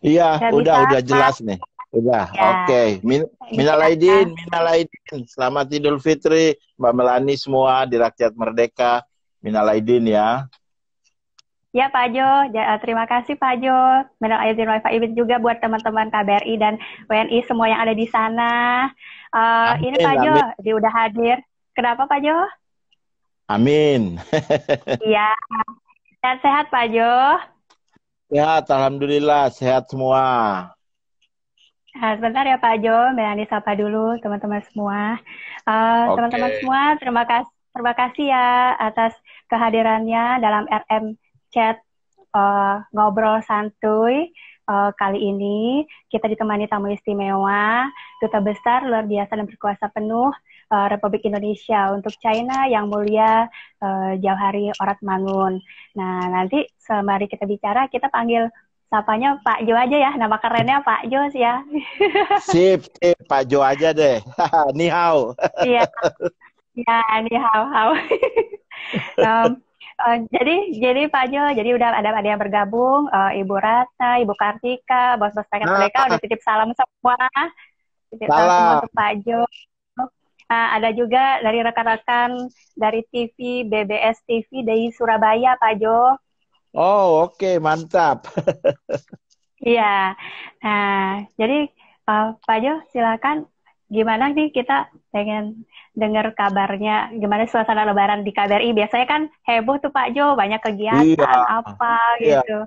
Iya, Nggak bisa. udah jelas nih. Udah, Ya, oke. ini Minal aidin, ya. minal aidin. Selamat Idul Fitri, Mbak Melani semua di Rakyat Merdeka. Minal aidin ya. Ya Pak Jo, terima kasih Pak Jo. Minal aidin wal faizin juga buat teman-teman KBRI dan WNI semua yang ada di sana. Ini Amin, Pak Jo, amin, dia udah hadir. Kenapa Pak Jo? amin. Iya, sehat-sehat Pak Jo. Sehat, alhamdulillah, sehat semua. Sebentar ya Pak Jo, Melani sapa dulu teman-teman semua. Oke. Teman-teman semua, terima kasih ya atas kehadirannya dalam RM Chat ngobrol santuy. Kali ini kita ditemani tamu istimewa, Duta Besar luar biasa dan berkuasa penuh Republik Indonesia untuk China yang mulia Jauhari Orat Mangun. Nah, nanti sembari kita bicara, kita panggil sapanya Pak Jo aja ya, nama kerennya Pak Jo sih ya. Sip, sip, Pak Jo aja deh. Ni hao. Iya, ya, ini hau-hau. Um, jadi Pak Jo, jadi udah ada yang bergabung, Ibu Rata, Ibu Kartika, bos-bos Rakyat Nah, Merdeka udah titip salam semua, titip salam semua salam. untuk Pak Jo. Ada juga dari rekan-rekan dari TV BBS TV dari Surabaya, Pak Jo. Oh, oke, mantap. Iya. Nah, jadi Pak Jo, silakan. Gimana nih kita pengen dengar kabarnya, gimana suasana Lebaran di KBRI? Biasanya kan heboh tuh Pak Jo, banyak Iya, kegiatan apa iya. gitu.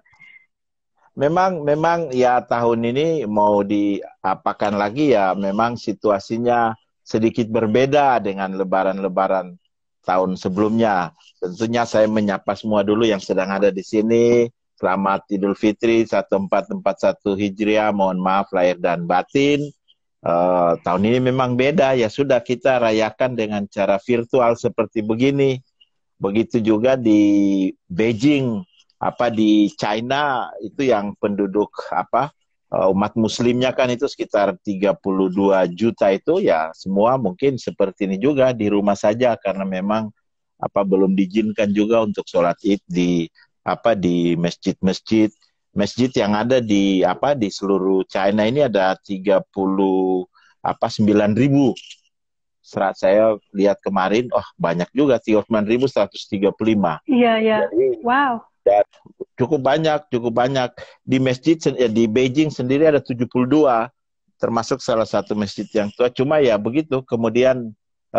Memang ya tahun ini mau diapakan lagi ya, memang situasinya sedikit berbeda dengan lebaran-lebaran tahun sebelumnya. Tentunya saya menyapa semua dulu yang sedang ada di sini. Selamat Idul Fitri 1441 Hijriah. Mohon maaf lahir dan batin. Tahun ini memang beda, ya sudah kita rayakan dengan cara virtual seperti begini. Begitu juga di Beijing, apa di China itu yang penduduk apa umat muslimnya kan itu sekitar 32 juta, itu ya semua mungkin seperti ini juga di rumah saja karena memang apa belum diizinkan juga untuk sholat Id di apa di masjid-masjid. Masjid yang ada di apa di seluruh China ini ada 39.000. Serat saya lihat kemarin, oh banyak juga 39.135. Iya, iya. Jadi Wow. ya, cukup banyak. Di masjid di Beijing sendiri ada 72, termasuk salah satu masjid yang tua. Cuma ya begitu, kemudian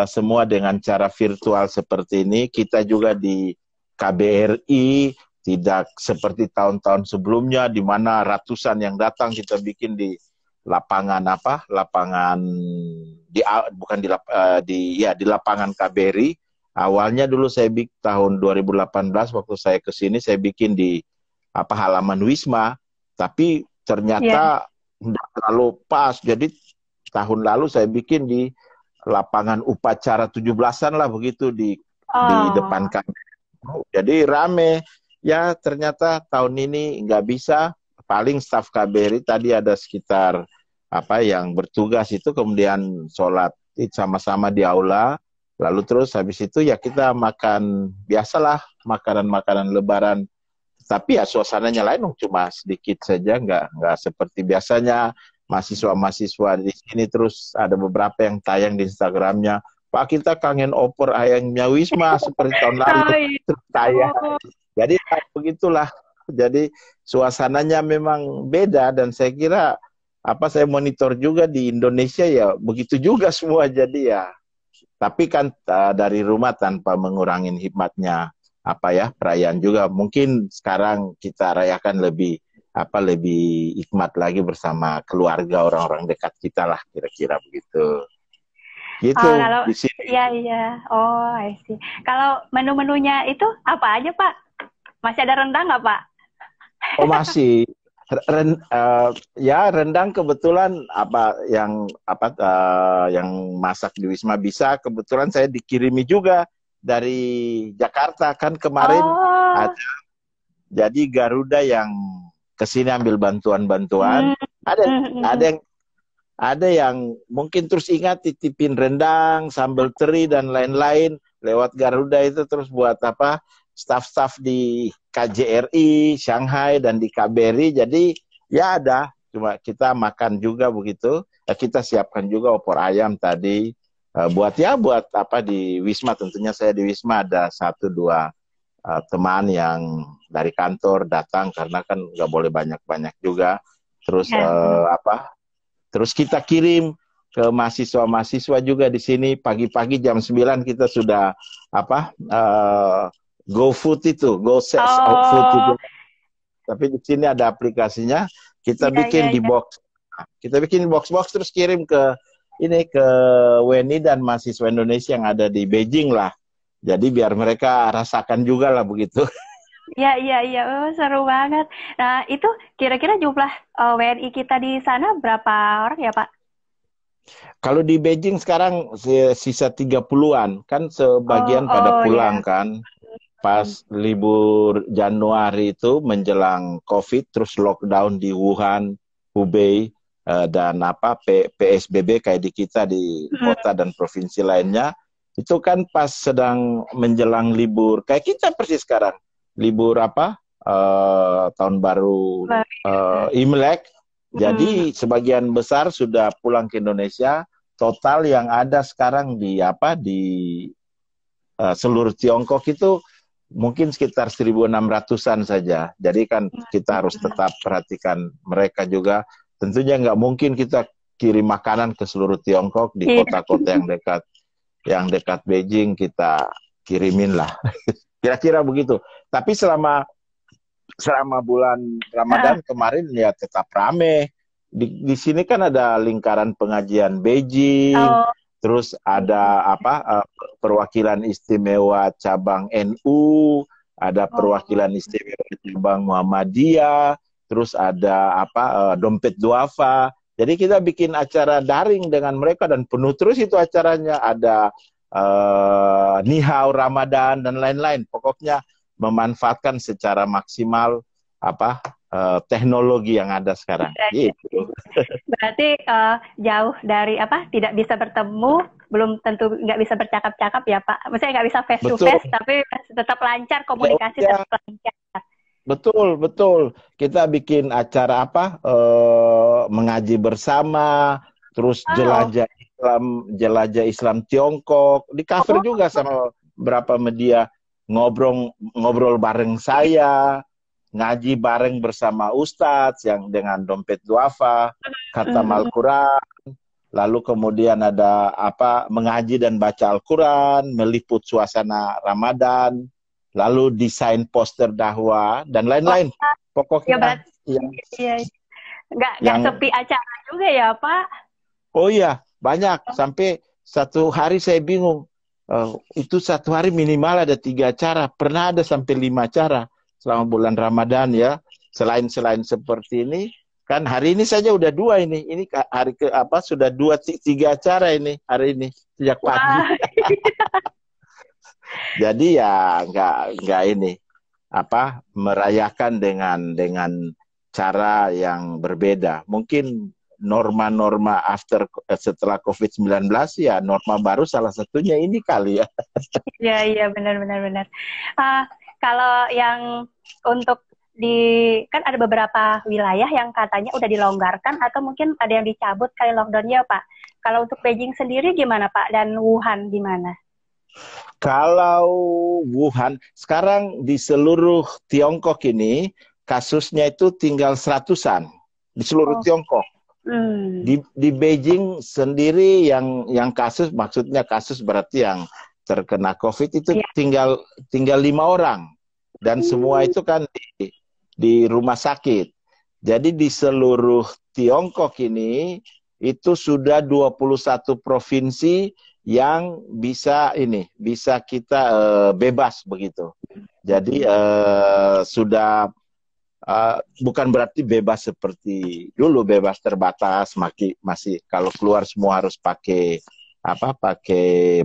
semua dengan cara virtual seperti ini. Kita juga di KBRI tidak seperti tahun-tahun sebelumnya di mana ratusan yang datang, kita bikin di lapangan apa? Lapangan di bukan di di lapangan KBRI. Awalnya dulu saya bikin tahun 2018 waktu saya ke sini saya bikin di apa halaman Wisma, tapi Iya. ternyata tidak terlalu pas. Jadi tahun lalu saya bikin di lapangan upacara 17-an lah begitu di depan Oh, kami. Jadi rame. Ya ternyata tahun ini nggak bisa. Paling staf KBRI tadi ada sekitar apa yang bertugas itu kemudian sholat id sama-sama di aula. Lalu terus habis itu ya kita makan biasalah makanan-makanan Lebaran. Tapi ya suasananya lain, cuma sedikit saja, nggak seperti biasanya. Mahasiswa-mahasiswa di sini terus ada beberapa yang tayang di Instagramnya. Pak kita kangen opor ayamnya Wisma seperti tahun lalu. oh iya. Terus tayang. Oh, Jadi ya, begitulah. Jadi suasananya memang beda dan saya kira apa saya monitor juga di Indonesia ya begitu juga semua jadi ya. Tapi kan dari rumah tanpa mengurangi hikmatnya apa ya perayaan juga. Mungkin sekarang kita rayakan lebih hikmat lagi bersama keluarga orang-orang dekat kita lah kira-kira begitu. Gitu kalau di sini. iya iya. Oh, I see. Kalau menu-menunya itu apa aja Pak? Masih ada rendang nggak Pak? Oh masih ya rendang kebetulan yang masak di Wisma bisa, kebetulan saya dikirimi juga dari Jakarta kan kemarin Oh, ada jadi Garuda yang kesini ambil bantuan-bantuan. hmm, Ada hmm, hmm, ada hmm. yang ada yang mungkin terus ingat titipin rendang, sambal teri dan lain-lain lewat Garuda itu terus buat apa? Staf-staf di KJRI, Shanghai dan di KBRI. Jadi Ya ada, cuma kita makan juga begitu. Kita siapkan juga opor ayam tadi. Buat apa di Wisma, tentunya saya di Wisma ada satu dua teman yang dari kantor datang karena kan nggak boleh banyak-banyak juga. Terus Ya. Terus kita kirim ke mahasiswa-mahasiswa juga di sini pagi-pagi jam 9 kita sudah go food itu, go food itu. Oh, Tapi di sini ada aplikasinya, kita iya, iya, bikin di iya. box. Kita bikin box-box terus kirim ke WNI dan mahasiswa Indonesia yang ada di Beijing lah. Jadi biar mereka rasakan juga lah begitu. Iya, iya, iya. Oh, seru banget. Nah, itu kira-kira jumlah WNI kita di sana berapa orang ya, Pak? Kalau di Beijing sekarang sisa 30-an, kan Oh, sebagian pada oh pulang ya. kan. Hmm. Pas libur Januari itu menjelang COVID, terus lockdown di Wuhan, Hubei, dan PSBB kayak di kita di kota dan provinsi lainnya, itu kan pas sedang menjelang libur, kayak kita persis sekarang, libur tahun baru Imlek. Hmm. Jadi sebagian besar sudah pulang ke Indonesia. Total yang ada sekarang di seluruh Tiongkok itu mungkin sekitar 1.600-an saja. Jadi kan kita harus tetap perhatikan mereka juga. Tentunya nggak mungkin kita kirim makanan ke seluruh Tiongkok di Iya. kota-kota yang dekat Beijing kita kirimin lah. Kira-kira begitu. Tapi selama bulan Ramadan kemarin ya tetap rame. Di sini kan ada lingkaran pengajian Beijing, Oh, terus ada perwakilan istimewa cabang NU, ada oh. perwakilan istimewa cabang Muhammadiyah, terus ada dompet duafa. Jadi kita bikin acara daring dengan mereka dan penuh terus itu acaranya. Ada nihau Ramadan dan lain-lain. Pokoknya memanfaatkan secara maksimal teknologi yang ada sekarang. Gitu. Berarti jauh dari tidak bisa bertemu, belum tentu nggak bisa bercakap-cakap ya Pak. Maksudnya nggak bisa face to Betul. face, tapi tetap lancar komunikasi, Ya, tetap lancar. betul. Kita bikin acara mengaji bersama, terus Oh, jelajah Islam Tiongkok, di cover oh, juga sama beberapa media, ngobrol bareng saya, ngaji bareng bersama Ustadz yang dengan dompet duafa, khatam mm, Al-Quran, lalu kemudian ada mengaji dan baca Al-Quran, meliput suasana Ramadan, lalu desain poster dakwah dan wah, lain-lain. ya Pokoknya berarti yang iya, nggak yang sepi acara juga ya Pak. oh iya banyak sampai satu hari saya bingung. Itu satu hari minimal ada 3 acara, pernah ada sampai 5 acara selama bulan Ramadan ya. Selain seperti ini, kan hari ini saja udah 2 ini. Ini hari sudah 3 acara ini hari ini sejak pagi. Wah, Jadi ya nggak ini merayakan dengan cara yang berbeda. Mungkin norma-norma setelah COVID-19 ya norma baru salah satunya ini kali ya. iya, iya, benar. Ah, kalau yang untuk kan ada beberapa wilayah yang katanya udah dilonggarkan atau mungkin ada yang dicabut kali lockdownnya Pak. Kalau untuk Beijing sendiri gimana Pak, dan Wuhan gimana? Kalau Wuhan sekarang di seluruh Tiongkok ini kasusnya itu tinggal 100-an di seluruh Oh, Tiongkok. hmm. Di Beijing sendiri yang kasus, maksudnya kasus berarti yang terkena COVID itu Iya. tinggal 5 orang dan semua itu kan di rumah sakit. Jadi di seluruh Tiongkok ini itu sudah 21 provinsi yang bisa kita bebas begitu. Jadi sudah bukan berarti bebas seperti dulu, bebas terbatas, masih kalau keluar semua harus pakai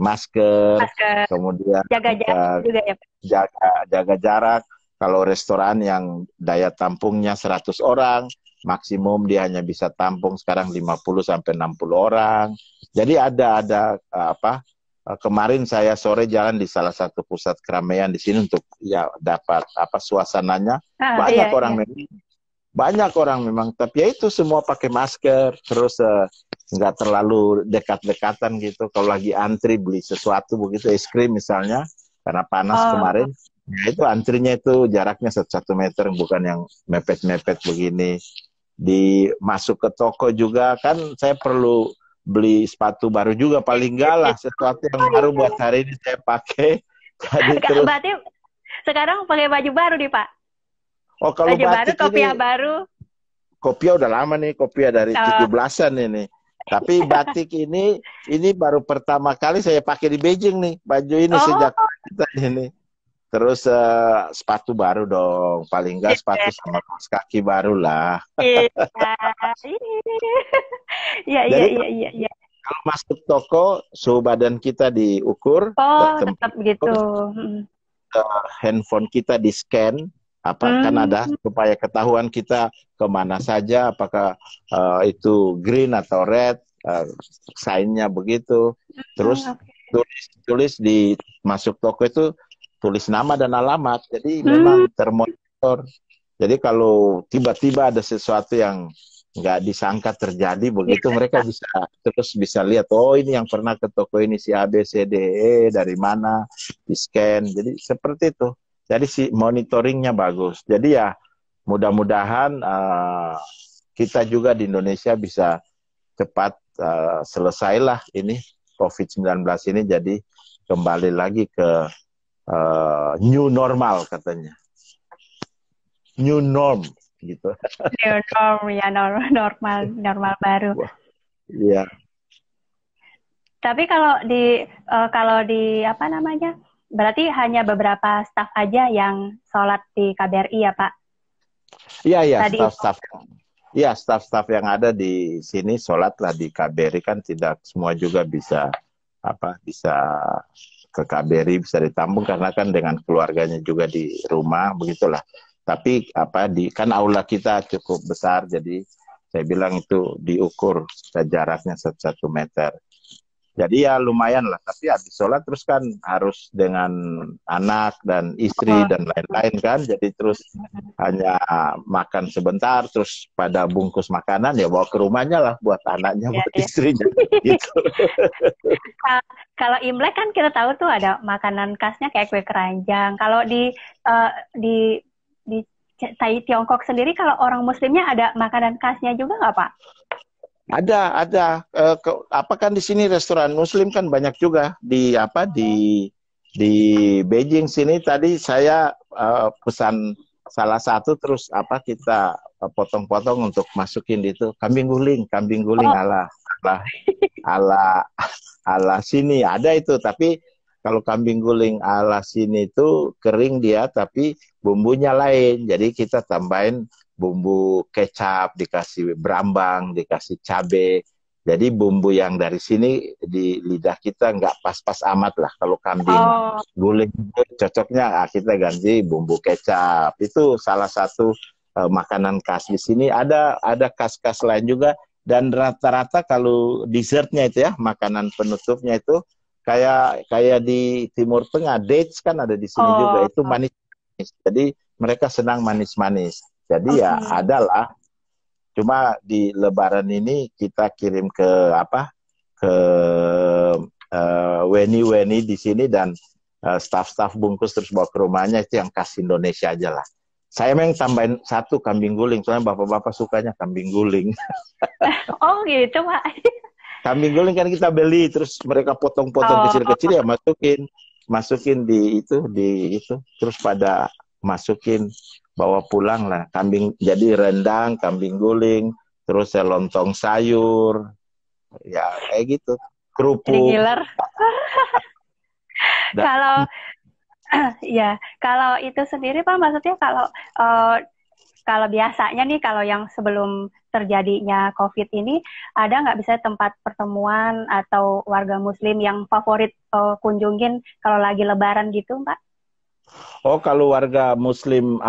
masker, Masker, kemudian jaga jarak juga ya Pak. jaga jarak. Kalau restoran yang daya tampungnya 100 orang, maksimum dia hanya bisa tampung sekarang 50 sampai 60 orang. Jadi ada kemarin saya sore jalan di salah satu pusat keramaian di sini untuk ya dapat suasananya, banyak Iya, orang iya. memang banyak orang memang, tapi ya itu semua pakai masker, terus nggak terlalu dekat-dekatan gitu. Kalau lagi antri beli sesuatu begitu, es krim misalnya, karena panas Oh, kemarin, ya itu antrinya itu jaraknya 1 meter, bukan yang mepet-mepet begini. Di masuk ke toko juga kan saya perlu beli sepatu baru juga, paling enggak lah sesuatu yang oh baru iya. buat hari ini saya pakai. Jadi terus, Berarti sekarang pakai baju baru nih Pak. oh kalau Baju baru, batik kopiah ini, baru. kopiah udah lama nih, kopiah dari Oh, 17-an ini. Tapi batik ini baru pertama kali saya pakai di Beijing nih, baju ini oh, sejak kita ini. Terus sepatu baru dong, paling enggak sepatu sama kaos kaki baru lah. iya. Iya, iya, Jadi iya, iya, iya. kalau masuk toko, suhu badan kita diukur, ke Oh, tetap begitu. temperatur, Hmm. handphone kita di scan, apa kan ada Hmm. supaya ketahuan kita kemana saja, apakah itu green atau red, sign-nya begitu. Hmm, Terus oke. tulis di masuk toko itu tulis nama dan alamat. Jadi Hmm. memang termonitor. Jadi kalau tiba-tiba ada sesuatu yang nggak disangka terjadi begitu, Iya, mereka Kak. bisa lihat, oh ini yang pernah ke toko ini si A B C D E, dari mana, di scan. Jadi seperti itu. Jadi si monitoringnya bagus. Jadi ya mudah-mudahan kita juga di Indonesia bisa cepat selesailah ini COVID-19 ini, jadi kembali lagi ke new normal katanya. New norm gitu. New norm ya, normal, normal baru. Wah, iya. Tapi kalau di apa namanya? Berarti hanya beberapa staf aja yang sholat di KBRI ya, Pak? Iya, iya, Tadi itu. staf-staf. Iya, staf-staf yang ada di sini sholatlah di KBRI, kan tidak semua juga bisa bisa ke KBRI, bisa ditampung karena kan dengan keluarganya juga di rumah begitulah. Tapi kan aula kita cukup besar, jadi saya bilang itu diukur jaraknya 1 meter. Jadi ya lumayan lah, tapi habis sholat terus kan harus dengan anak dan istri Oh, dan lain-lain kan, jadi terus hanya makan sebentar, terus pada bungkus makanan ya bawa ke rumahnya lah buat anaknya, ya, buat ya. istrinya, gitu. Kalau Imlek kan kita tahu tuh ada makanan khasnya kayak kue keranjang. Kalau di Tiongkok sendiri, kalau orang Muslimnya ada makanan khasnya juga nggak, Pak? Ada. Apa kan di sini restoran Muslim kan banyak juga di Beijing sini. Tadi saya pesan salah satu, terus kita potong-potong untuk masukin itu kambing guling Oh, ala ala ala sini ada itu. Tapi kalau kambing guling ala sini itu kering dia, tapi bumbunya lain. Jadi kita tambahin bumbu kecap, dikasih berambang, dikasih cabe. Jadi bumbu yang dari sini di lidah kita nggak pas-pas amat lah. Kalau kambing oh, guling itu cocoknya kita ganti bumbu kecap. Itu salah satu makanan khas di sini. Ada khas-khas lain juga, dan rata-rata kalau dessertnya itu ya, makanan penutupnya itu kayak kayak di Timur Tengah, dates kan ada di sini juga, oh, itu manis. Jadi mereka senang manis-manis. Jadi ya hmm. adalah, cuma di Lebaran ini kita kirim ke ke weni-weni di sini, dan staff-staff bungkus terus bawa ke rumahnya, itu yang khas Indonesia aja lah. Saya memang tambahin satu kambing guling, soalnya bapak-bapak sukanya kambing guling. Oh gitu, Pak. Kambing guling kan kita beli, terus mereka potong-potong Oh, kecil-kecil ya, masukin di itu, terus pada masukin, bawa pulang lah kambing, jadi rendang, kambing guling, terus lontong sayur, ya kayak gitu, jadi kerupuk. ngiler. Da- Kalau ya, kalau itu sendiri Pak, maksudnya eh, kalau biasanya nih, kalau yang sebelum terjadinya COVID ini, ada nggak bisa tempat pertemuan atau warga Muslim yang favorit kunjungin kalau lagi Lebaran gitu, Pak? Oh, kalau warga Muslim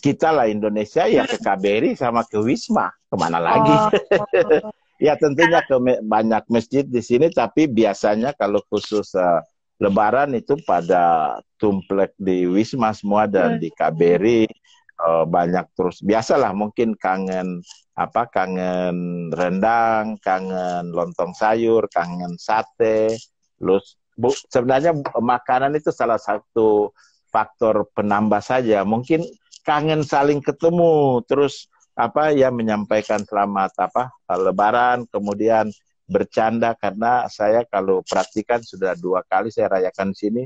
kita lah Indonesia ya ke KBRI sama ke Wisma, kemana lagi? Oh, Ya tentunya ke banyak masjid di sini, tapi biasanya kalau khusus Lebaran itu pada tumplek di Wisma semua dan hmm, di KBRI. banyak terus biasalah mungkin kangen kangen rendang, kangen lontong sayur, kangen sate. Terus sebenarnya makanan itu salah satu faktor penambah saja. Mungkin kangen saling ketemu, terus ya menyampaikan selamat Lebaran, kemudian bercanda karena saya kalau perhatikan sudah 2 kali saya rayakan di sini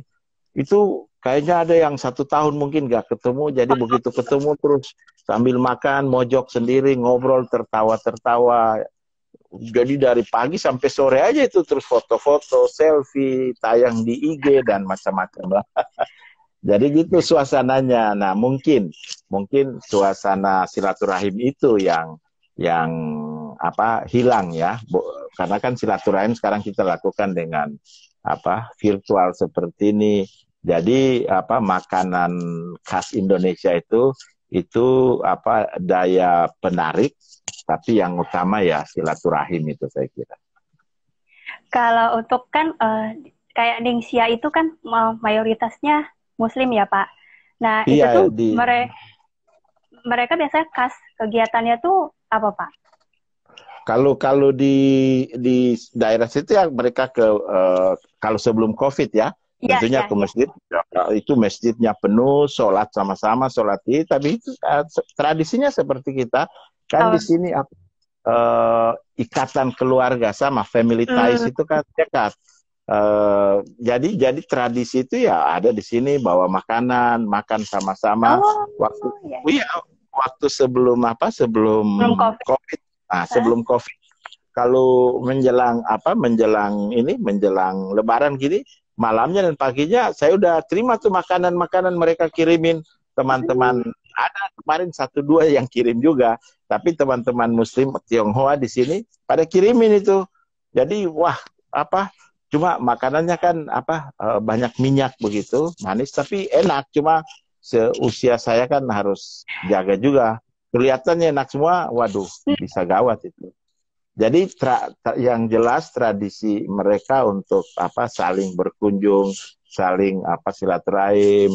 itu kayaknya ada yang 1 tahun mungkin gak ketemu, jadi begitu ketemu terus sambil makan, mojok sendiri, ngobrol, tertawa-tertawa. Jadi dari pagi sampai sore aja itu terus foto-foto, selfie, tayang di IG dan macam-macam lah. Jadi gitu suasananya. Nah mungkin suasana silaturahim itu yang hilang ya, karena kan silaturahim sekarang kita lakukan dengan virtual seperti ini. Jadi makanan khas Indonesia itu daya penarik, tapi yang utama ya silaturahim itu saya kira. Kalau untuk kan kayak Ningxia itu kan mayoritasnya Muslim ya Pak. Nah itu tuh mereka biasanya khas kegiatannya tuh apa Pak? Kalau di daerah situ ya mereka kalau sebelum COVID ya, tentunya ke masjid, itu masjidnya penuh, sholat sama-sama, sholat Id, tapi itu tradisinya seperti kita kan di sini ikatan keluarga sama family ties itu kan dekat. Jadi tradisi itu ya ada di sini, bawa makanan, makan sama-sama. Waktu sebelum COVID. Nah, sebelum COVID, kalau menjelang Lebaran gini, malamnya dan paginya saya udah terima tuh makanan mereka kirimin, teman-teman. Ada kemarin 1-2 yang kirim juga, tapi teman-teman Muslim Tionghoa di sini pada kirimin itu. Jadi cuma makanannya kan banyak minyak begitu, manis tapi enak. Cuma seusia saya kan harus jaga juga. Kelihatannya enak semua, waduh, bisa gawat itu. Jadi yang jelas tradisi mereka untuk saling berkunjung, saling silaturahim,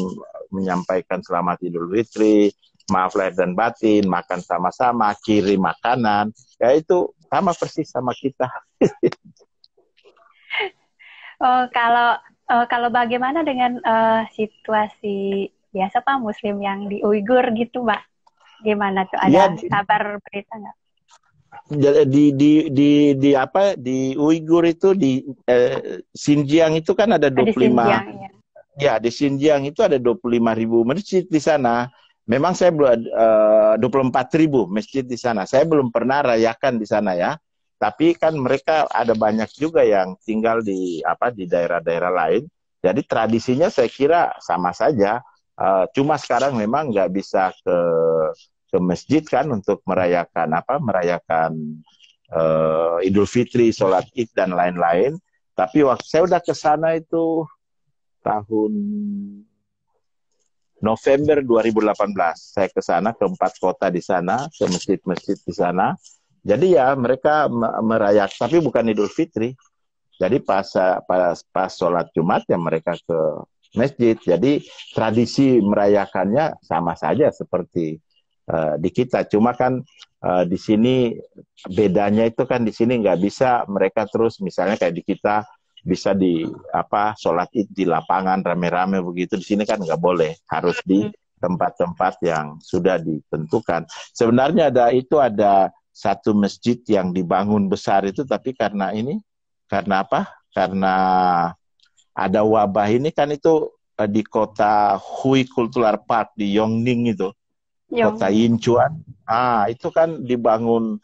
menyampaikan selamat Idul Fitri, maaf lahir dan batin, makan sama-sama, kirim makanan, ya itu sama persis sama kita. Kalau bagaimana dengan situasi biasa Pak Muslim yang di Uighur gitu Pak? Gimana tuh, ada kabar berita nggak? Di Uighur itu di Xinjiang itu kan ada 25 di Xinjiang itu ada 25.000 masjid di sana. Memang saya belum 24.000 masjid di sana. Saya belum pernah rayakan di sana ya. Tapi kan mereka ada banyak juga yang tinggal di daerah-daerah lain. Jadi tradisinya saya kira sama saja. Cuma sekarang memang nggak bisa ke masjid kan untuk merayakan Idul Fitri, sholat Id dan lain-lain. Tapi waktu saya udah ke sana itu tahun November 2018. Saya ke sana ke 4 kota di sana, ke masjid-masjid di sana. Jadi ya mereka merayakan, tapi bukan Idul Fitri. Jadi pas sholat Jumat ya mereka ke masjid. Jadi tradisi merayakannya sama saja seperti di kita. Cuma kan di sini bedanya itu kan di sini nggak bisa mereka terus misalnya kayak di kita bisa sholat Id di lapangan rame-rame begitu. Di sini kan nggak boleh, harus di tempat-tempat yang sudah ditentukan. Sebenarnya ada satu masjid yang dibangun besar itu, tapi karena ada wabah ini kan itu di kota Hui Cultural Park di Yongning itu, kota Yinchuan. Itu kan dibangun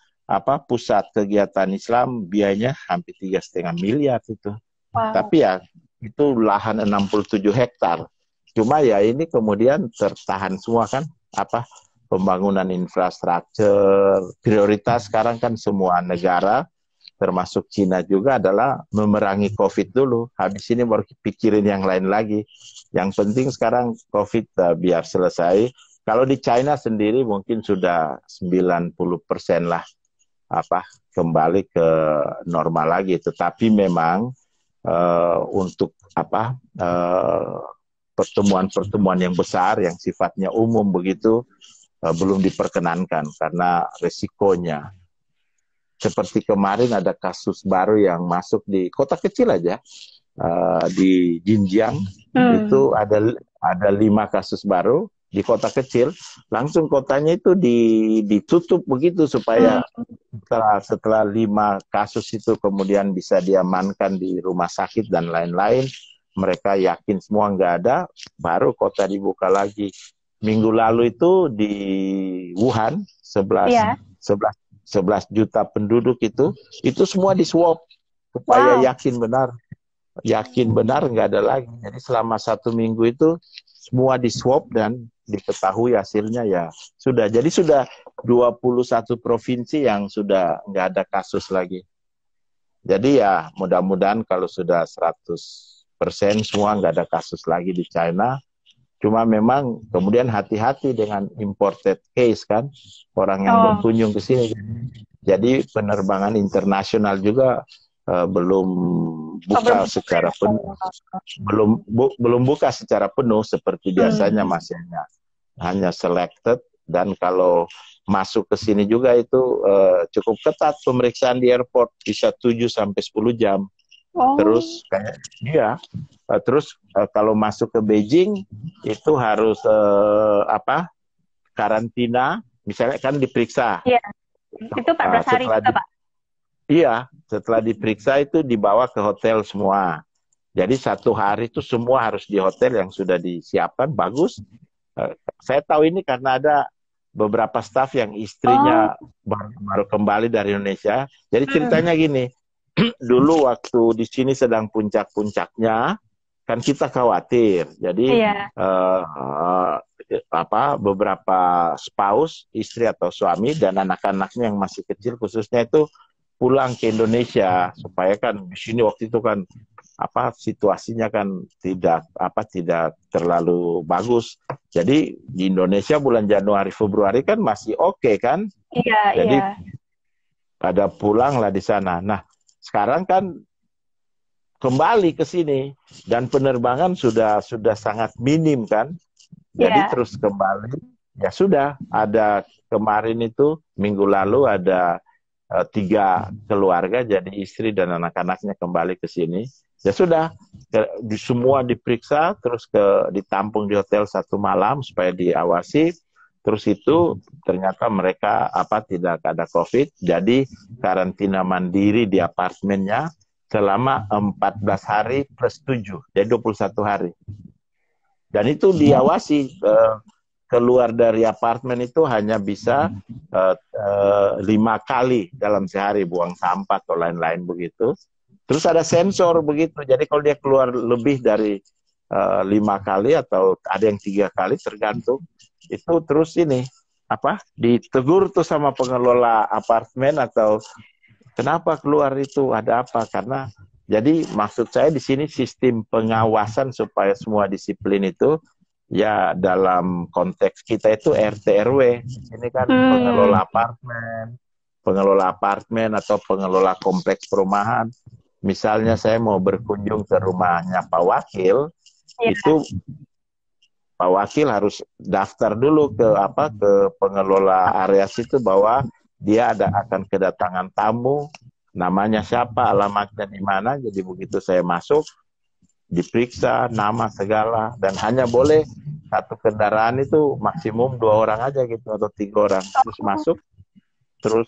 pusat kegiatan Islam, biayanya hampir 3,5 miliar itu. Wow. Tapi ya itu lahan 67 hektar. Cuma ya ini kemudian tertahan semua kan pembangunan infrastruktur. Prioritas sekarang kan semua negara termasuk Cina juga adalah memerangi COVID dulu. Habis ini baru pikirin yang lain lagi. Yang penting sekarang COVID biar selesai. Kalau di China sendiri mungkin sudah 90% lah kembali ke normal lagi. Tetapi memang untuk pertemuan-pertemuan yang besar yang sifatnya umum begitu belum diperkenankan karena resikonya. Seperti kemarin ada kasus baru yang masuk di kota kecil aja, di Xinjiang, itu ada 5 kasus baru di kota kecil, langsung kotanya itu ditutup begitu supaya setelah 5 kasus itu kemudian bisa diamankan di rumah sakit dan lain-lain, mereka yakin semua nggak ada, baru kota dibuka lagi. Minggu lalu itu di Wuhan 11 juta penduduk itu semua di swab supaya yakin benar nggak ada lagi. Jadi selama 1 minggu itu semua di swab dan diketahui hasilnya ya sudah. Jadi sudah 21 provinsi yang sudah nggak ada kasus lagi. Jadi ya mudah-mudahan kalau sudah 100% semua nggak ada kasus lagi di China. Cuma memang kemudian hati-hati dengan imported case kan, orang yang berkunjung ke sini. Jadi penerbangan internasional juga belum buka secara penuh, belum buka secara penuh seperti biasanya, masih hanya selected. Dan kalau masuk ke sini juga itu cukup ketat pemeriksaan di airport, bisa 7-10 jam. Terus kalau masuk ke Beijing itu harus karantina, misalnya kan diperiksa. Iya. Itu 14 hari juga, Pak. Iya, setelah diperiksa itu dibawa ke hotel semua. Jadi 1 hari itu semua harus di hotel yang sudah disiapkan, bagus. Saya tahu ini karena ada beberapa staf yang istrinya baru kembali dari Indonesia. Jadi ceritanya gini, dulu waktu di sini sedang puncak-puncaknya, kan kita khawatir. Jadi beberapa spouse, istri atau suami dan anak-anaknya yang masih kecil khususnya itu pulang ke Indonesia supaya kan di sini waktu itu kan situasinya kan tidak terlalu bagus. Jadi di Indonesia bulan Januari Februari kan masih oke kan? Iya. Jadi pada pulang lah di sana. Nah, sekarang kan kembali ke sini dan penerbangan sudah sangat minim kan? Jadi terus kembali, ya sudah, ada kemarin itu minggu lalu ada 3 keluarga, jadi istri dan anak-anaknya kembali ke sini. Ya sudah, semua diperiksa, terus ditampung di hotel 1 malam supaya diawasi. Terus itu ternyata mereka tidak ada COVID, jadi karantina mandiri di apartemennya selama 14 hari plus 7, jadi 21 hari. Dan itu diawasi, keluar dari apartemen itu hanya bisa 5 kali dalam sehari, buang sampah atau lain-lain begitu. Terus ada sensor begitu, jadi kalau dia keluar lebih dari 5 kali atau ada yang 3 kali tergantung, itu terus ditegur tuh sama pengelola apartemen atau kenapa keluar itu, ada apa, karena jadi maksud saya di sini sistem pengawasan supaya semua disiplin itu ya dalam konteks kita itu RT RW. Ini kan pengelola apartemen atau pengelola kompleks perumahan. Misalnya saya mau berkunjung ke rumahnya Pak Wakil, itu Pak Wakil harus daftar dulu ke pengelola area situ bahwa dia akan kedatangan tamu, namanya siapa, alamatnya di mana. Jadi begitu saya masuk, diperiksa nama segala, dan hanya boleh 1 kendaraan itu maksimum 2 orang aja gitu atau 3 orang, terus masuk, terus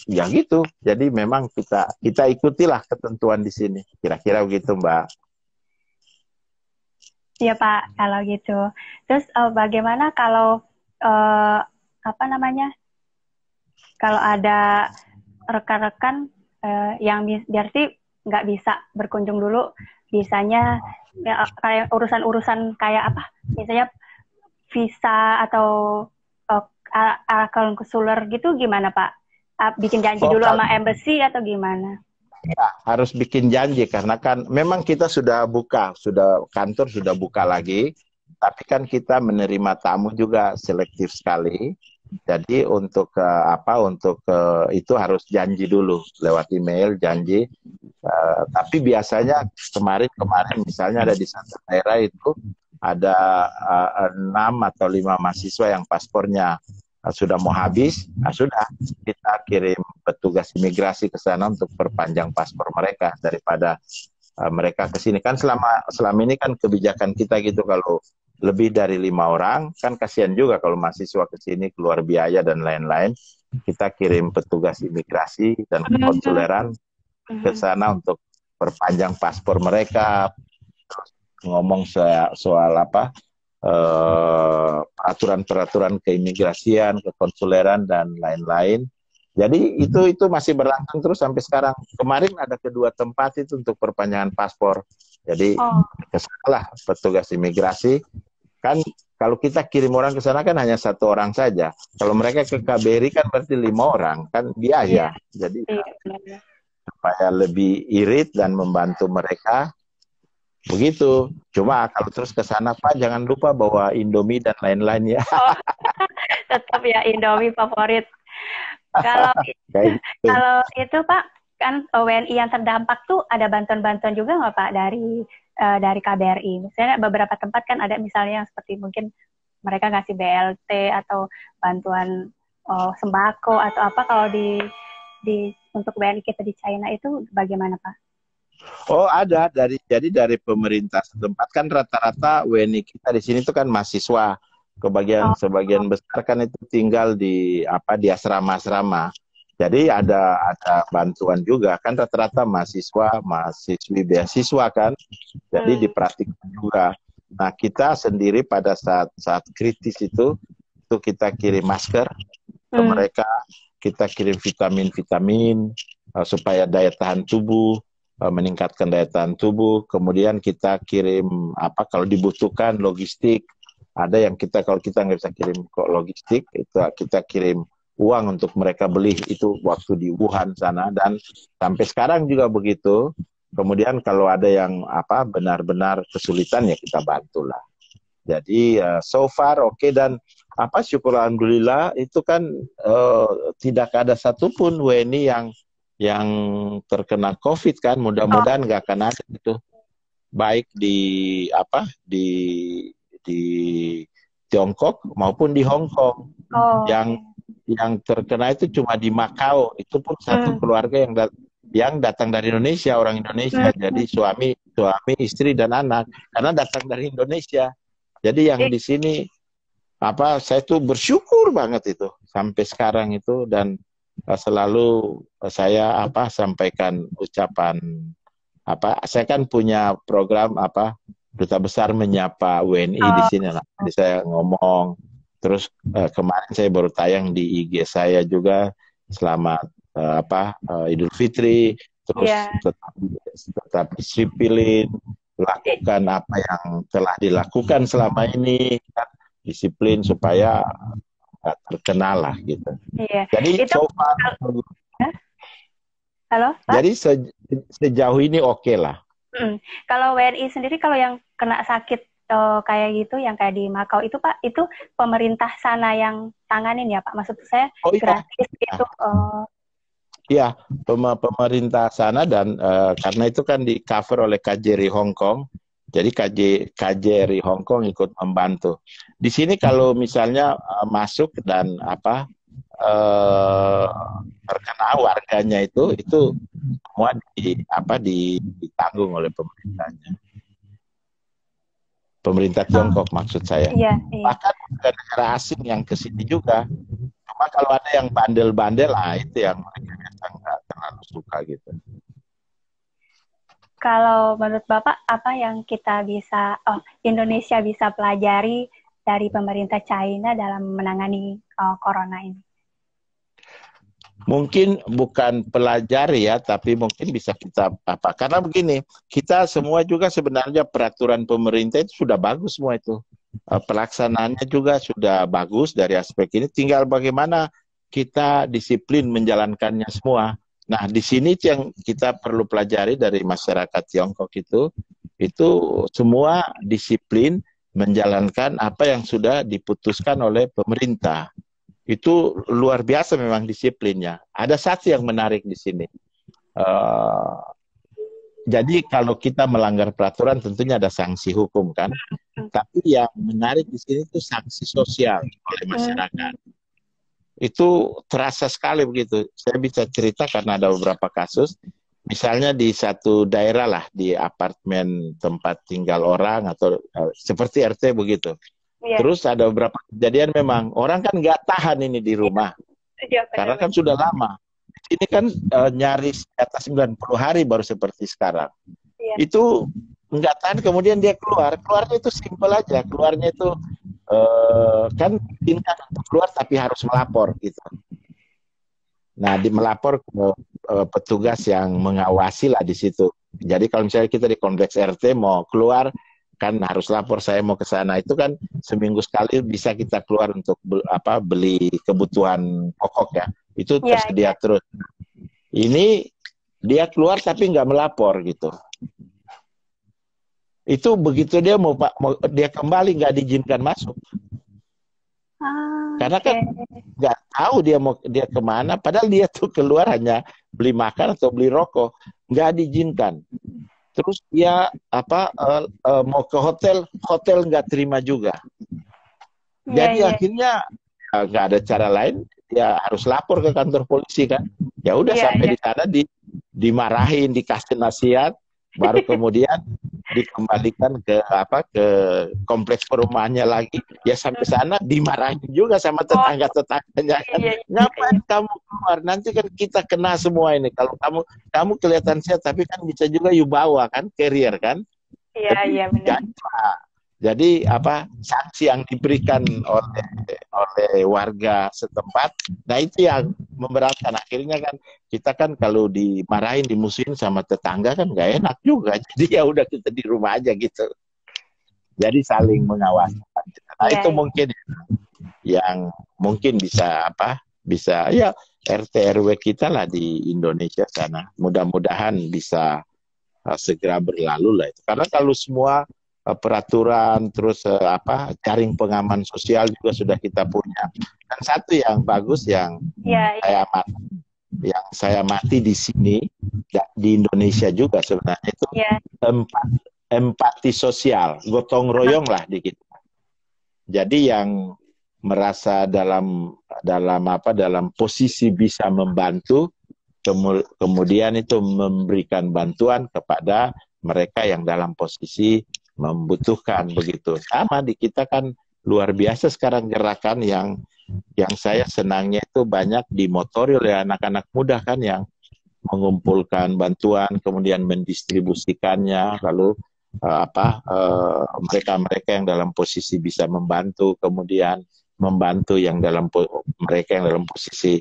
ya gitu. Jadi memang kita ikutilah ketentuan di sini, kira-kira begitu, Mbak. Iya, Pak, kalau gitu. Terus bagaimana kalau kalau ada rekan-rekan yang berarti nggak bisa berkunjung dulu, bisanya kayak urusan-urusan kayak misalnya visa atau konsuler gitu, gimana Pak? Bikin janji dulu sama embassy atau gimana? Ya, harus bikin janji karena kan memang kita sudah kantor sudah buka lagi, tapi kan kita menerima tamu juga selektif sekali. Jadi untuk itu harus janji dulu lewat email, janji. Tapi biasanya kemarin misalnya ada di satu daerah itu ada 6 atau 5 mahasiswa yang paspornya sudah mau habis, sudah kita kirim petugas imigrasi ke sana untuk perpanjang paspor mereka daripada mereka ke sini. Kan selama ini kan kebijakan kita gitu, kalau lebih dari 5 orang kan kasihan juga kalau mahasiswa ke sini keluar biaya dan lain-lain. Kita kirim petugas imigrasi dan konsuleran ke sana untuk perpanjang paspor mereka, ngomong soal apa peraturan-peraturan keimigrasian, kekonsuleran dan lain-lain. Jadi itu masih berlangsung terus sampai sekarang. Kemarin ada kedua tempat itu untuk perpanjangan paspor. Jadi kesalah petugas imigrasi kan. Kalau kita kirim orang ke sana kan hanya 1 orang saja. Kalau mereka ke KBRI kan berarti 5 orang, kan biaya. Jadi supaya lebih irit dan membantu mereka, begitu. Cuma kalau terus ke sana, Pak, jangan lupa bawa Indomie dan lain-lain ya. Tetap ya Indomie favorit. Kalau kalau itu Pak, kan WNI yang terdampak tuh ada bantuan-bantuan juga nggak Pak dari KBRI? Misalnya beberapa tempat kan ada misalnya yang seperti mungkin mereka ngasih BLT atau bantuan sembako atau apa. Kalau untuk WNI kita di China itu bagaimana Pak? Oh, ada jadi dari pemerintah setempat kan rata-rata WNI kita di sini itu kan mahasiswa. Sebagian besar kan itu tinggal di asrama-asrama. Jadi ada bantuan juga, kan rata-rata mahasiswi beasiswa kan, jadi diperhatikan juga. Nah, kita sendiri pada saat kritis itu kita kirim masker ke mereka, kita kirim vitamin-vitamin supaya daya tahan tubuh, meningkatkan daya tahan tubuh. Kemudian kita kirim kalau dibutuhkan logistik. Ada yang kalau kita nggak bisa kirim kok logistik, itu kita kirim uang untuk mereka beli, itu waktu di Wuhan sana, dan sampai sekarang juga begitu. Kemudian kalau ada yang benar-benar kesulitan ya kita bantulah. Jadi so far oke. Dan syukur alhamdulillah itu kan tidak ada satupun WNI yang terkena COVID kan. Mudah-mudahan nggak akan ada itu, baik di Tiongkok maupun di Hong Kong. Yang terkena itu cuma di Makau, itu pun satu keluarga yang datang dari Indonesia, orang Indonesia. Jadi suami, istri dan anak, karena datang dari Indonesia. Jadi yang di sini saya tuh bersyukur banget itu sampai sekarang itu, dan selalu saya sampaikan ucapan saya kan punya program Duta Besar Menyapa WNI di sini. Jadi saya ngomong. Terus kemarin saya baru tayang di IG saya juga, selamat Idul Fitri. Terus tetap disiplin, lakukan apa yang telah dilakukan selama ini, kan, disiplin supaya nggak terkena lah gitu. Jadi so far, halo, Pak? Jadi sejauh ini oke lah. Kalau WNI sendiri, kalau yang kena sakit kayak gitu, yang kayak di Makau itu Pak, itu pemerintah sana yang tanganin ya Pak? Maksud saya gratis gitu? Iya, pemerintah sana, dan karena itu kan di cover oleh KJRI Hong Kong, jadi KJRI Hong Kong ikut membantu. Di sini kalau misalnya masuk dan terkena warganya itu semua ditanggung oleh pemerintahnya. Pemerintah Tiongkok maksud saya. Bahkan negara asing yang ke sini juga. Cuma kalau ada yang bandel-bandel, itu yang mereka nggak terlalu suka gitu. Kalau menurut Bapak, apa yang Indonesia bisa pelajari dari pemerintah China dalam menangani corona ini? Mungkin bukan pelajari ya, tapi mungkin bisa kita karena begini, kita semua juga sebenarnya peraturan pemerintah itu sudah bagus semua itu. Pelaksanaannya juga sudah bagus dari aspek ini, tinggal bagaimana kita disiplin menjalankannya semua. Nah, di sini yang kita perlu pelajari dari masyarakat Tiongkok itu semua disiplin menjalankan apa yang sudah diputuskan oleh pemerintah. Itu luar biasa memang disiplinnya. Ada satu yang menarik di sini. Jadi kalau kita melanggar peraturan tentunya ada sanksi hukum kan. Tapi yang menarik di sini itu sanksi sosial oleh masyarakat. Itu terasa sekali begitu. Saya bisa cerita karena ada beberapa kasus. Misalnya di satu daerah lah, di apartemen tempat tinggal orang atau seperti RT begitu. Terus ada beberapa kejadian memang orang kan nggak tahan ini di rumah. Karena kan sudah lama. Ini kan nyaris di atas 90 hari baru seperti sekarang. Itu nggak tahan, kemudian dia keluar. Keluarnya itu simpel aja. Keluarnya itu kan diizinkan untuk keluar tapi harus melapor gitu. Nah, melapor ke petugas yang mengawasi lah di situ. Jadi kalau misalnya kita di kompleks RT mau keluar, kan harus lapor saya mau ke sana. Itu kan seminggu sekali bisa kita keluar untuk beli kebutuhan pokok ya. Itu tersedia terus. Ini dia keluar tapi nggak melapor gitu. Itu begitu dia mau dia kembali nggak diizinkan masuk. Karena kan nggak tahu dia kemana, padahal dia tuh keluar hanya beli makan atau beli rokok, nggak diizinkan. Terus dia mau ke hotel nggak terima juga. Jadi akhirnya nggak ada cara lain, dia harus lapor ke kantor polisi kan. Ya udah sampai di sana dimarahin, dikasih nasihat, baru kemudian dikembalikan ke kompleks perumahannya lagi. Ya sampai sana dimarahin juga sama tetangga-tetangganya kan. Ngapain kamu keluar? Nanti kan kita kena semua ini. Kalau kamu kelihatan sehat, tapi kan bisa juga you bawa kan carrier kan. Iya benar. Jadi sanksi yang diberikan oleh warga setempat, nah itu yang memberatkan. Akhirnya kan kita kan kalau dimarahin, dimusuhin sama tetangga kan nggak enak juga. Jadi ya udah kita di rumah aja gitu. Jadi saling mengawasi. Nah itu mungkin yang mungkin bisa ya RT RW kita lah di Indonesia sana. Mudah-mudahan bisa segera berlalu lah itu. Karena kalau semua peraturan terus jaring pengaman sosial juga sudah kita punya. Dan satu yang bagus yang saya amati di sini di Indonesia juga sebenarnya itu empati sosial, gotong royong lah di kita. Jadi yang merasa dalam posisi bisa membantu, kemudian itu memberikan bantuan kepada mereka yang dalam posisi membutuhkan begitu. Sama di kita kan luar biasa sekarang gerakan yang saya senangnya itu banyak dimotori oleh anak-anak muda kan yang mengumpulkan bantuan kemudian mendistribusikannya, lalu mereka yang dalam posisi bisa membantu kemudian membantu mereka yang dalam posisi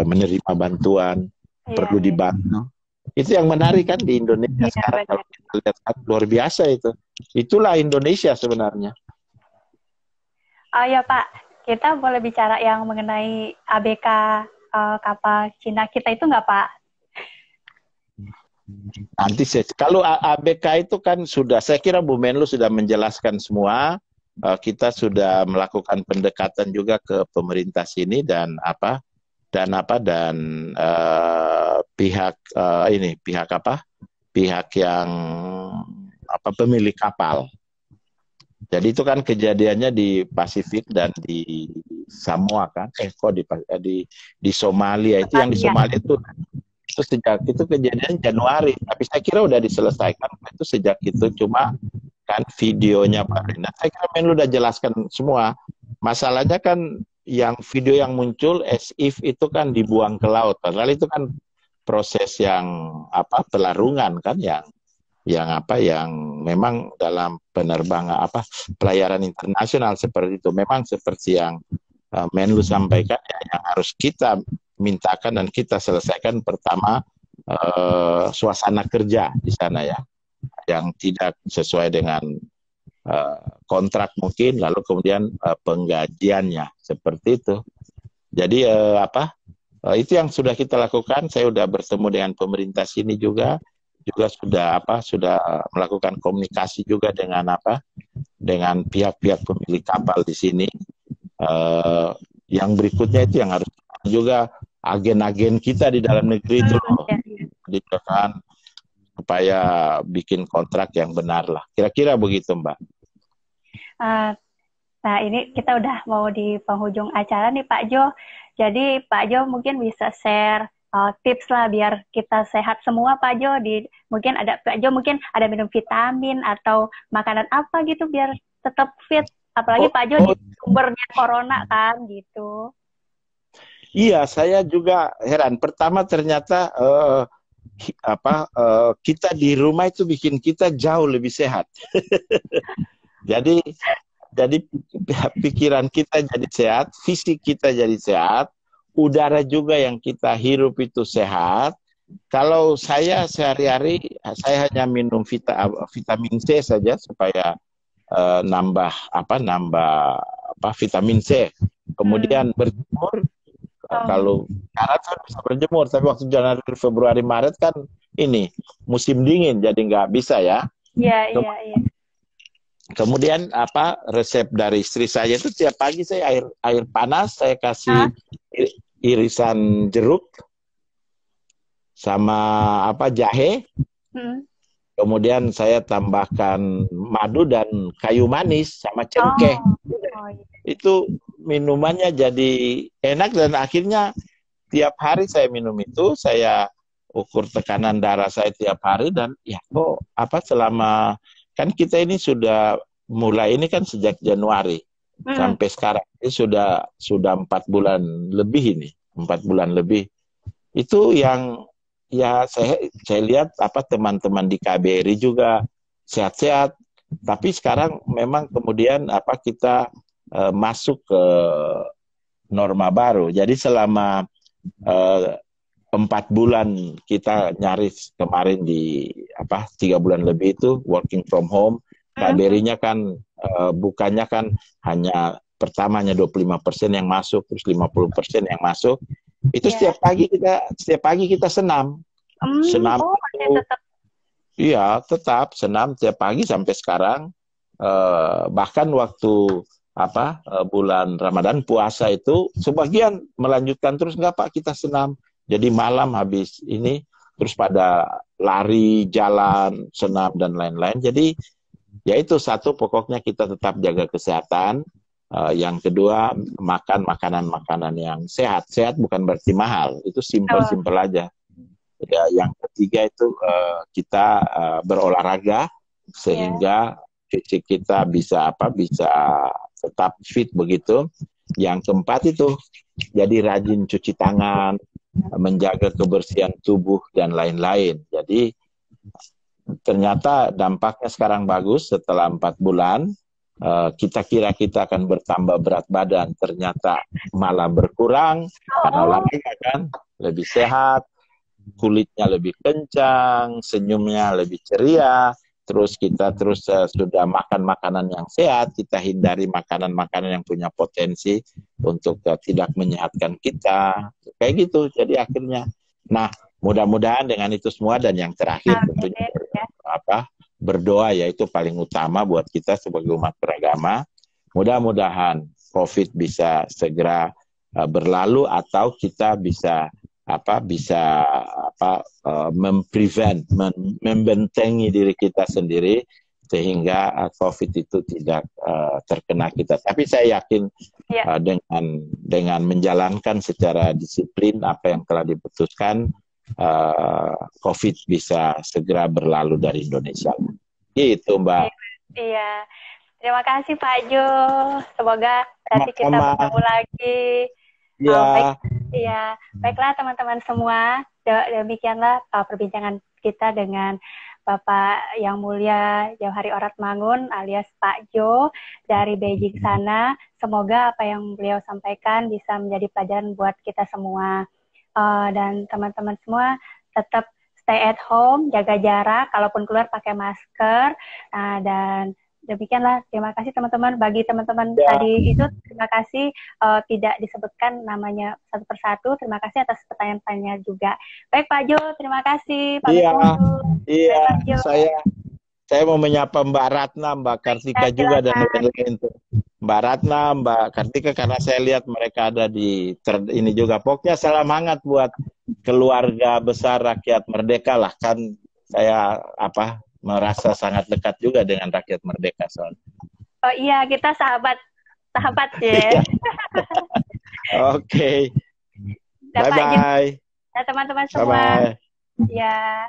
menerima bantuan perlu dibantu. Itu yang menarik kan di Indonesia sekarang. Kalau kita lihat kan luar biasa itu. Itulah Indonesia sebenarnya. Oh ya Pak, kita boleh bicara yang mengenai ABK kapal Cina kita itu nggak Pak? Nanti kalau ABK itu kan saya kira Bu Menlu sudah menjelaskan semua. Kita sudah melakukan pendekatan juga ke pemerintah sini dan pihak yang pemilik kapal. Jadi itu kan kejadiannya di Pasifik dan di Samoa kan, di Somalia itu yang di Somalia itu sejak itu kejadian Januari, tapi saya kira udah diselesaikan itu sejak itu, cuma kan videonya Pak Rina, saya kira Menlu udah jelaskan semua. Masalahnya kan yang video yang muncul as if itu kan dibuang ke laut, padahal itu kan proses yang pelarungan kan yang memang dalam penerbangan pelayaran internasional seperti itu memang seperti yang Menlu sampaikan yang harus kita mintakan dan kita selesaikan. Pertama suasana kerja di sana ya yang tidak sesuai dengan kontrak mungkin, lalu kemudian penggajiannya seperti itu. Jadi itu yang sudah kita lakukan. Saya sudah bertemu dengan pemerintah sini juga sudah melakukan komunikasi juga dengan pihak-pihak pemilik kapal di sini. Yang berikutnya itu yang harus juga agen-agen kita di dalam negeri itu, kan supaya bikin kontrak yang benar lah. Kira-kira begitu, Mbak. Nah, ini kita udah mau di penghujung acara nih, Pak Jo. Jadi, Pak Jo mungkin bisa share tips lah biar kita sehat semua, Pak Jo. Mungkin Pak Jo mungkin ada minum vitamin atau makanan apa gitu biar tetap fit. Apalagi Pak Jo di sumbernya corona kan gitu. Iya, saya juga heran. Pertama ternyata kita di rumah itu bikin kita jauh lebih sehat. Jadi pikiran kita jadi sehat, fisik kita jadi sehat, udara juga yang kita hirup itu sehat. Kalau saya sehari-hari saya hanya minum vitamin C saja supaya nambah vitamin C. Kemudian berjemur. Kalau sekarang saya bisa berjemur, tapi waktu Januari, Februari, Maret kan ini musim dingin, jadi nggak bisa ya. Iya. Kemudian resep dari istri saya itu tiap pagi saya air panas saya kasih irisan jeruk sama jahe. Kemudian saya tambahkan madu dan kayu manis sama cengkeh. Itu minumannya jadi enak dan akhirnya tiap hari saya minum itu, saya ukur tekanan darah saya tiap hari dan selama kan kita ini sudah mulai ini kan sejak Januari sampai sekarang ini sudah 4 bulan lebih ini, 4 bulan lebih. Itu yang ya saya lihat teman-teman di KBRI juga sehat-sehat, tapi sekarang memang kemudian kita masuk ke norma baru. Jadi selama 4 bulan kita nyaris kemarin di 3 bulan lebih itu working from home. KBRI-nya kan bukannya kan hanya pertamanya 25% yang masuk, terus 50% yang masuk. Itu setiap pagi kita senam. Senam. Iya, tetap senam tiap pagi sampai sekarang. Bahkan waktu bulan Ramadan puasa itu sebagian melanjutkan terus, nggak Pak, kita senam. Jadi malam habis ini terus pada lari, jalan, senam dan lain-lain. Jadi ya itu satu, pokoknya kita tetap jaga kesehatan. Yang kedua, makan makanan-makanan yang sehat. Sehat bukan berarti mahal, itu simpel-simpel aja. Ya, yang ketiga itu kita berolahraga sehingga fisik kita bisa tetap fit begitu. Yang keempat itu jadi rajin cuci tangan, menjaga kebersihan tubuh dan lain-lain. Jadi ternyata dampaknya sekarang bagus. Setelah 4 bulan kita kira kita akan bertambah berat badan, ternyata malah berkurang karena olahraga kan, lebih sehat, kulitnya lebih kencang, senyumnya lebih ceria. Terus kita sudah makan makanan yang sehat, kita hindari makanan-makanan yang punya potensi untuk tidak menyehatkan kita. Kayak gitu, jadi akhirnya. Nah, mudah-mudahan dengan itu semua dan yang terakhir tentunya berdoa, yaitu paling utama buat kita sebagai umat beragama. Mudah-mudahan COVID bisa segera berlalu atau kita bisa membentengi diri kita sendiri sehingga COVID itu tidak terkena kita. Tapi saya yakin dengan menjalankan secara disiplin apa yang telah diputuskan, COVID bisa segera berlalu dari Indonesia. Itu, Mbak. Iya. Terima kasih Pak Jo. Semoga nanti kita bertemu lagi. Baiklah teman-teman semua, demikianlah perbincangan kita dengan Bapak yang mulia Jauhari Oratmangun alias Pak Jo dari Beijing sana. Semoga apa yang beliau sampaikan bisa menjadi pelajaran buat kita semua. Dan teman-teman semua tetap stay at home, jaga jarak, kalaupun keluar pakai masker, dan demikianlah. Terima kasih teman-teman. Bagi teman-teman tadi itu, terima kasih tidak disebutkan namanya satu persatu. Terima kasih atas pertanyaan-pertanyaan juga. Baik Pak Jo, terima kasih. Saya mau menyapa Mbak Ratna, Mbak Kartika juga dan lain-lain. Mbak Ratna, Mbak Kartika, karena saya lihat mereka ada di ini juga. Pokoknya salam hangat buat keluarga besar rakyat merdeka lah, kan saya merasa sangat dekat juga dengan rakyat merdeka soalnya. Oh iya, kita sahabat ya. Oke. Bye bye. Nah, teman-teman semua. Bye bye. Ya.